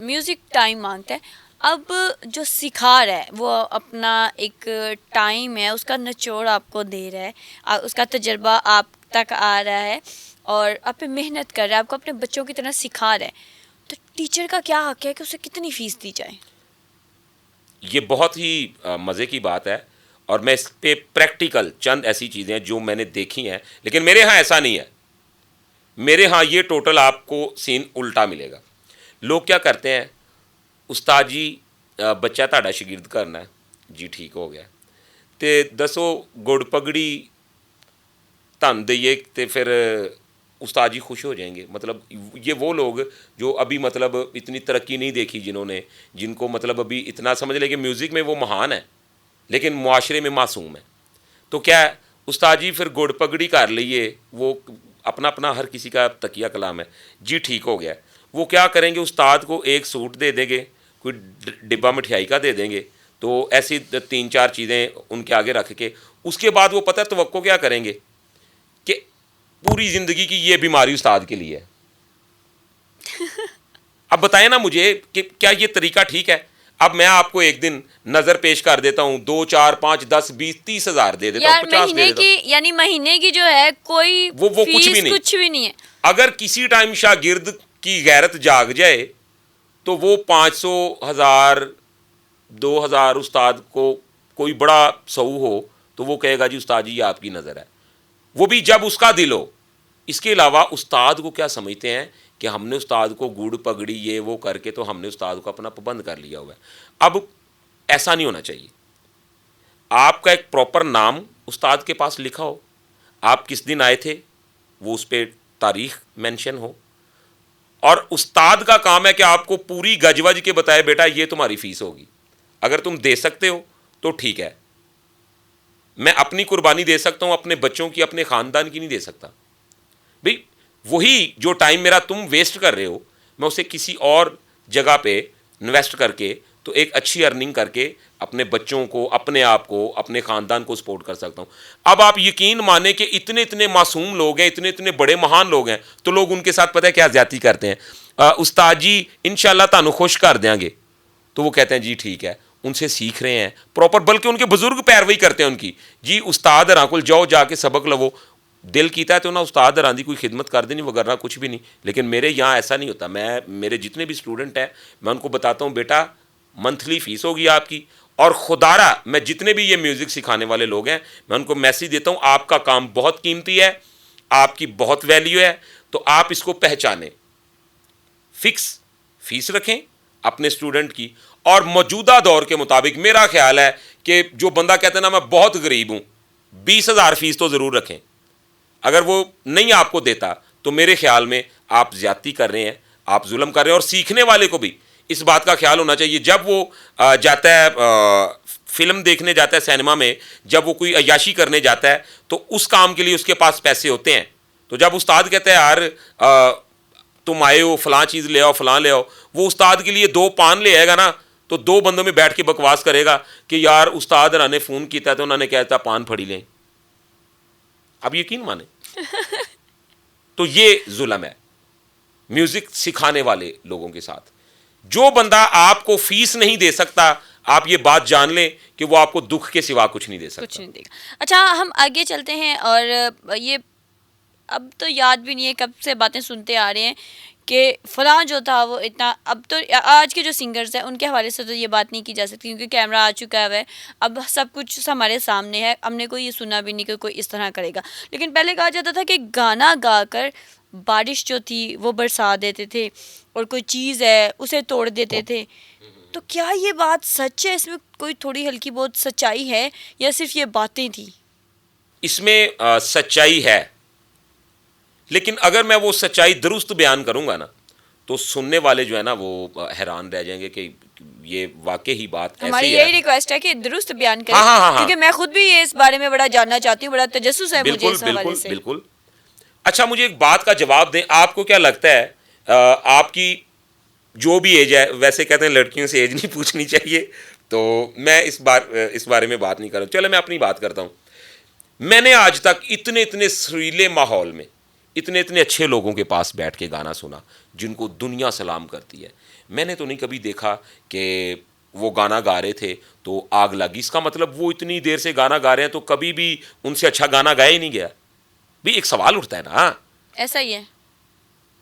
Music time مانگتا ہے. اب جو سکھا رہا ہے وہ اپنا ایک ٹائم ہے، اس کا نچوڑ آپ کو دے رہا ہے، اس کا تجربہ آپ تک آ رہا ہے اور آپ پہ محنت کر رہا ہے، آپ کو اپنے بچوں کی طرح سکھا رہا ہے، تو ٹیچر کا کیا حق ہے کہ اسے کتنی فیس دی جائے؟ یہ بہت ہی مزے کی بات ہے، اور میں اس پہ پریکٹیکل چند ایسی چیزیں ہیں جو میں نے دیکھی ہیں، لیکن میرے ہاں ایسا نہیں ہے. میرے ہاں یہ ٹوٹل آپ کو سین الٹا ملے گا. لوگ کیا کرتے ہیں، استاد جی بچہ تہاڈا شاگرد کرنا ہے جی ٹھیک ہو گیا تے دسو گڑ پگڑی تن دئیے تے پھر استاد جی خوش ہو جائیں گے. مطلب یہ وہ لوگ جو ابھی مطلب اتنی ترقی نہیں دیکھی، جن کو مطلب ابھی اتنا سمجھ لے کہ میوزک میں وہ مہان ہے لیکن معاشرے میں معصوم ہے. تو کیا ہے، استاد جی پھر گڑ پگڑی کر لیے، وہ اپنا اپنا ہر کسی کا تکیہ کلام ہے جی ٹھیک ہو گیا. وہ کیا کریں گے، استاد کو ایک سوٹ دے دیں گے، کوئی ڈبہ مٹھائی کا دے دیں گے، تو ایسی 3-4 چیزیں ان کے آگے رکھ کے اس کے بعد وہ پتہ توقع کیا کریں گے کہ پوری زندگی کی یہ بیماری استاد کے لیے ہے. اب بتائیں نا مجھے کہ کیا یہ طریقہ ٹھیک ہے؟ اب میں آپ کو ایک دن نظر پیش کر دیتا ہوں، 2 4 5 10 20 30 ہزار دے دیتا ہوں، 50 دے دیتا ہوں، یعنی مہینے کی جو ہے کوئی وہ کچھ بھی فیس نہیں. کچھ بھی نہیں ہے. اگر کسی ٹائم شاگرد کی غیرت جاگ جائے تو وہ 500 1000 2000 استاد کو کوئی بڑا سعو ہو تو وہ کہے گا جی استاد جی یہ آپ کی نظر ہے، وہ بھی جب اس کا دل ہو. اس کے علاوہ استاد کو کیا سمجھتے ہیں کہ ہم نے استاد کو گڑ پگڑی یہ وہ کر کے تو ہم نے استاد کو اپنا پابند کر لیا ہوا ہے. اب ایسا نہیں ہونا چاہیے. آپ کا ایک پراپر نام استاد کے پاس لکھا ہو، آپ کس دن آئے تھے وہ اس پہ تاریخ مینشن ہو، اور استاد کا کام ہے کہ آپ کو پوری گج وج کے بتائے بیٹا یہ تمہاری فیس ہوگی، اگر تم دے سکتے ہو تو ٹھیک ہے. میں اپنی قربانی دے سکتا ہوں، اپنے بچوں کی اپنے خاندان کی نہیں دے سکتا. بھئی وہی جو ٹائم میرا تم ویسٹ کر رہے ہو میں اسے کسی اور جگہ پہ انویسٹ کر کے تو ایک اچھی ارننگ کر کے اپنے بچوں کو، اپنے آپ کو، اپنے خاندان کو سپورٹ کر سکتا ہوں. اب آپ یقین مانیں کہ اتنے معصوم لوگ ہیں، اتنے بڑے مہان لوگ ہیں، تو لوگ ان کے ساتھ پتہ ہے کیا زیادتی کرتے ہیں، استاد جی انشاءاللہ تانوں خوش کر دیں گے، تو وہ کہتے ہیں جی ٹھیک ہے، ان سے سیکھ رہے ہیں پراپر، بلکہ ان کے بزرگ پیروی کرتے ہیں ان کی. جی استاد ہراں کول جاؤ، جا کے سبق لو، دل کیتا ہے تو نہ استاد ہراں دی کوئی خدمت کر دینی، وغیرہ کچھ بھی نہیں. لیکن میرے یہاں ایسا نہیں ہوتا. میرے جتنے بھی اسٹوڈنٹ ہیں میں ان کو بتاتا ہوں بیٹا منتھلی فیس ہوگی آپ کی، اور خدارہ میں جتنے بھی یہ میوزک سکھانے والے لوگ ہیں میں ان کو میسیج دیتا ہوں آپ کا کام بہت قیمتی ہے، آپ کی بہت ویلیو ہے، تو آپ اس کو پہچانیں، فکس فیس رکھیں اپنے اسٹوڈنٹ کی. اور موجودہ دور کے مطابق میرا خیال ہے کہ جو بندہ کہتا ہے نا میں بہت غریب ہوں، 20,000 فیس تو ضرور رکھیں. اگر وہ نہیں آپ کو دیتا تو میرے خیال میں آپ زیادتی کر رہے ہیں، آپ ظلم کر رہے ہیں. اور سیکھنے والے کو بھی اس بات کا خیال ہونا چاہیے، جب وہ جاتا ہے فلم دیکھنے جاتا ہے سینما میں، جب وہ کوئی عیاشی کرنے جاتا ہے تو اس کام کے لیے اس کے پاس پیسے ہوتے ہیں. تو جب استاد کہتا ہے یار تم آئے ہو فلاں چیز لے آؤ فلاں لے آؤ، وہ استاد کے لیے 2 پان لے آئے گا نا تو 2 بندوں میں بیٹھ کے بکواس کرے گا کہ یار استاد نے فون کیتا ہے تو انہوں نے کہتا پان پھڑی لیں. اب یقین مانیں تو یہ ظلم ہے میوزک سکھانے والے لوگوں کے ساتھ. جو بندہ آپ کو فیس نہیں دے سکتا آپ یہ بات جان لیں کہ وہ آپ کو دکھ کے سوا کچھ نہیں دے سکتا. کچھ نہیں دے گا. اچھا ہم آگے چلتے ہیں، اور یہ اب تو یاد بھی نہیں ہے کب سے باتیں سنتے آ رہے ہیں کہ فلاں جو تھا وہ اتنا، اب تو آج کے جو سنگرز ہیں ان کے حوالے سے تو یہ بات نہیں کی جا سکتی کیونکہ کیمرہ آ چکا ہے، اب سب کچھ ہمارے سامنے ہے، ہم نے کوئی یہ سنا بھی نہیں کہ کوئی اس طرح کرے گا. لیکن پہلے کہا جاتا تھا کہ گانا گا کر بارش جو تھی وہ برسا دیتے تھے، اور کوئی چیز ہے اسے توڑ دیتے تھے. تو کیا یہ بات سچ ہے؟ اس میں کوئی تھوڑی ہلکی بہت سچائی ہے یا صرف یہ باتیں تھیں؟ اس میں سچائی ہے، لیکن اگر میں وہ سچائی درست بیان کروں گا نا تو سننے والے جو ہے نا وہ حیران رہ جائیں گے کہ یہ واقعی ہی بات ایسی ہے. ہماری یہی ریکویسٹ ہے کہ درست بیان کریں. ہاں کیونکہ میں خود بھی اس بارے میں بڑا جاننا چاہتی ہوں، بڑا تجسس ہے مجھے اس حوالے سے. بالکل. اچھا مجھے ایک بات کا جواب دیں، آپ کو کیا لگتا ہے آپ کی جو بھی ایج ہے، ویسے کہتے ہیں لڑکیوں سے ایج نہیں پوچھنی چاہیے، تو میں اس بارے میں بات نہیں کر رہا ہوں. چلو میں اپنی بات کرتا ہوں. میں نے آج تک اتنے سریلے ماحول میں اتنے اچھے لوگوں کے پاس بیٹھ کے گانا سنا جن کو دنیا سلام کرتی ہے. میں نے تو نہیں کبھی دیکھا کہ وہ گانا گا رہے تھے تو آگ لگی. اس کا مطلب وہ اتنی دیر سے گانا گا رہے ہیں تو کبھی بھی ان سے اچھا گانا گایا ہی نہیں گیا. بھی ایک سوال اٹھتا ہے نا. ایسا ہی ہے.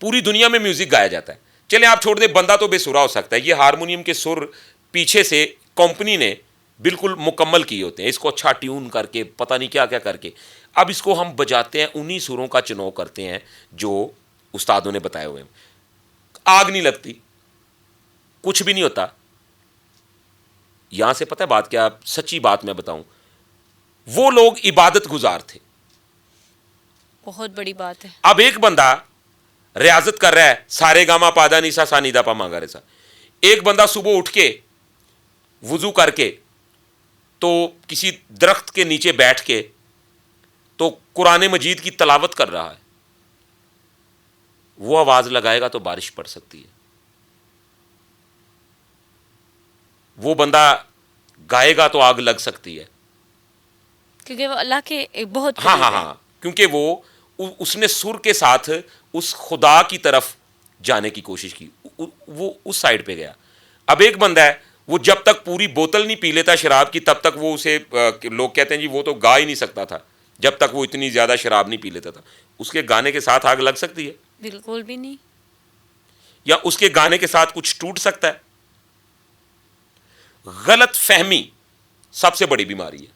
پوری دنیا میں میوزک گایا جاتا ہے. چلیں آپ چھوڑ دیں, بندہ تو بے سرا ہو سکتا ہے, یہ ہارمونیم کے سر پیچھے سے کمپنی نے بالکل مکمل کیے ہوتے ہیں, اس کو اچھا ٹیون کر کے پتہ نہیں کیا کیا کر کے, اب اس کو ہم بجاتے ہیں, انہی سروں کا چناؤ کرتے ہیں جو استادوں نے بتائے ہوئے ہیں. آگ نہیں لگتی, کچھ بھی نہیں ہوتا. یہاں سے پتہ ہے بات کیا, سچی بات میں بتاؤں, وہ لوگ عبادت گزار تھے. بہت بڑی بات ہے. اب ایک بندہ ریاضت کر رہا ہے, سارے گاما پادا نیسا سا نیدا پا مانگا ریسا, ایک بندہ صبح اٹھ کے وضو کر کے تو کسی درخت کے نیچے بیٹھ کے تو قرآن مجید کی تلاوت کر رہا ہے, وہ آواز لگائے گا تو بارش پڑ سکتی ہے. وہ بندہ گائے گا تو آگ لگ سکتی ہے. کیونکہ وہ اللہ کے بہت ہاں قریب ہاں ہے. ہاں, کیونکہ وہ اس نے سر کے ساتھ اس خدا کی طرف جانے کی کوشش کی, وہ اس سائڈ پہ گیا. اب ایک بندہ ہے وہ جب تک پوری بوتل نہیں پی لیتا شراب کی تب تک وہ اسے لوگ کہتے ہیں جی وہ تو گا ہی نہیں سکتا تھا جب تک وہ اتنی زیادہ شراب نہیں پی لیتا تھا. اس کے گانے کے ساتھ آگ لگ سکتی ہے؟ بالکل بھی نہیں. یا اس کے گانے کے ساتھ کچھ ٹوٹ سکتا ہے؟ غلط فہمی سب سے بڑی بیماری ہے.